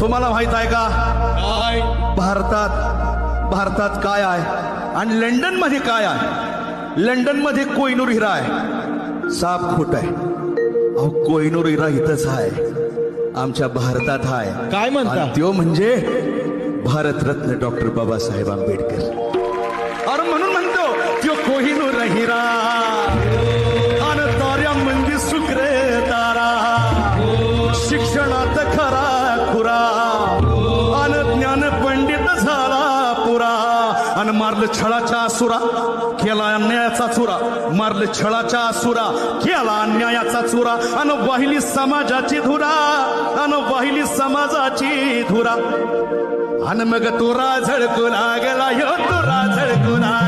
तुम्हाला माहित आहे का काय? भारतात काय आहे आणि लंडन मध्ये काय आहे? लंडन मध्ये कोहिनूर हिरा आहे, साफ खोट आहे. अहो कोहिनूर हिरा इथंच आहे, आमच्या भारतात आहे. काय म्हणता? तो म्हणजे भारतरत्न डॉक्टर बाबासाहेब आंबेडकर. अरे म्हणून म्हणतो त्यो कोहिनूर हिरा आणि ताऱ्यामंदी सुक्रे तारा, शिक्षणात खरा खुरा आणि ज्ञान पंडित झाला पुरा. आणि मारलं छळाच्या असुरा, केला अन्यायाचा चुरा. मारलं छळाच्या असुरा, केला अन्यायाचा चुरा. आणि वाहिली समाजाची धुरा, आणि वाहिली समाजाची धुरा. आणि मग तुरा झळकू लागला, यो तुरा झळकू लागला.